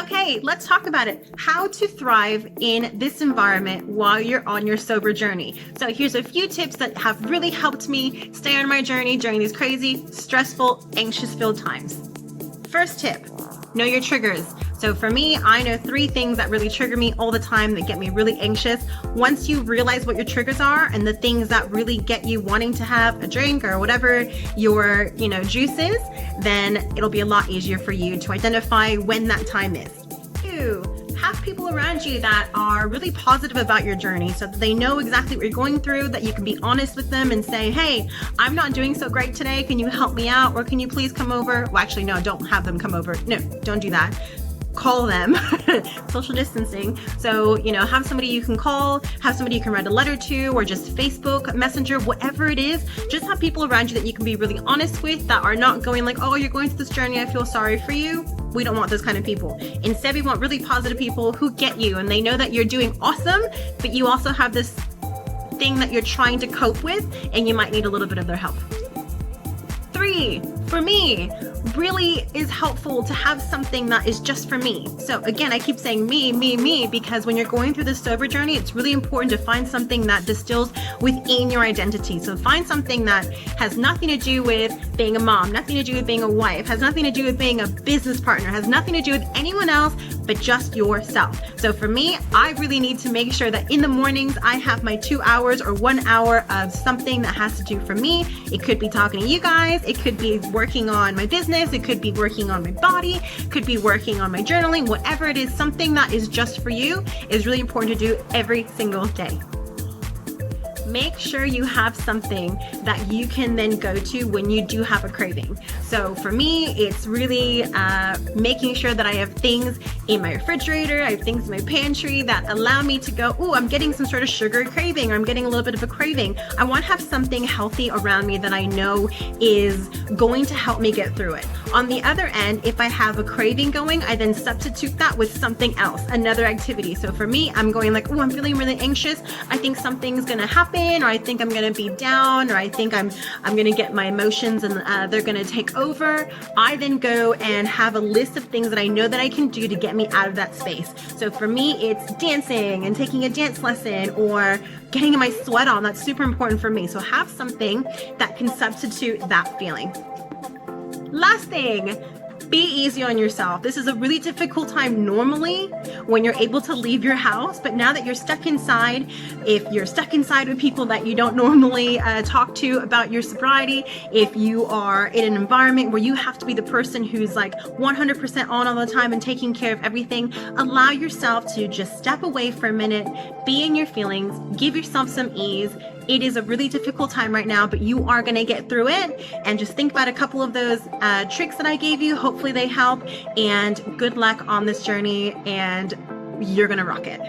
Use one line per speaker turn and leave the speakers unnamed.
Okay, let's talk about it. How to thrive in this environment while you're on your sober journey. So here's a few tips that have really helped me stay on my journey during these crazy, stressful, anxious-filled times. First tip, know your triggers. So for me, I know 3 things that really trigger me all the time that get me really anxious. Once you realize what your triggers are and the things that really get you wanting to have a drink or whatever your, juice is, then it'll be a lot easier for you to identify when that time is. 2, have people around you that are really positive about your journey so that they know exactly what you're going through, that you can be honest with them and say, hey, I'm not doing so great today. Can you help me out? Or can you please come over? Well, actually, no, don't have them come over. No, don't do that. Call them. Social distancing. So, have somebody you can call, have somebody you can write a letter to, or just Facebook, Messenger, whatever it is. Just have people around you that you can be really honest with, that are not going like, oh, you're going through this journey, I feel sorry for you. We don't want those kind of people. Instead, we want really positive people who get you and they know that you're doing awesome, but you also have this thing that you're trying to cope with and you might need a little bit of their help. 3, for me, really is helpful to have something that is just for me. So again, I keep saying me, because when you're going through this sober journey, it's really important to find something that distills within your identity. So find something that has nothing to do with being a mom, nothing to do with being a wife, has nothing to do with being a business partner, has nothing to do with anyone else, but just yourself. So for me, I really need to make sure that in the mornings, I have my 2 hours or 1 hour of something that has to do for me. It could be talking to you guys. It could be working on my business. It could be working on my body, could be working on my journaling, whatever it is, something that is just for you is really important to do every single day. Make sure you have something that you can then go to when you do have a craving. So for me, it's really making sure that I have things in my refrigerator, I have things in my pantry that allow me to go, oh, I'm getting some sort of sugar craving, or I'm getting a little bit of a craving. I want to have something healthy around me that I know is going to help me get through it. On the other end, if I have a craving going, I then substitute that with something else, another activity. So for me, I'm going like, oh, I'm feeling really anxious. I think something's going to happen, or I think I'm going to be down, or I think I'm going to get my emotions and they're going to take over. I then go and have a list of things that I know that I can do to get me out of that space. So for me, it's dancing and taking a dance lesson or getting my sweat on. That's super important for me. So have something that can substitute that feeling. Last thing, be easy on yourself. This is a really difficult time normally when you're able to leave your house, but now that you're stuck inside, if you're stuck inside with people that you don't normally talk to about your sobriety, if you are in an environment where you have to be the person who's like 100% on all the time and taking care of everything, allow yourself to just step away for a minute, be in your feelings, give yourself some ease. It is a really difficult time right now, but you are going to get through it. And just think about a couple of those tricks that I gave you. Hopefully they help, and good luck on this journey, and you're going to rock it.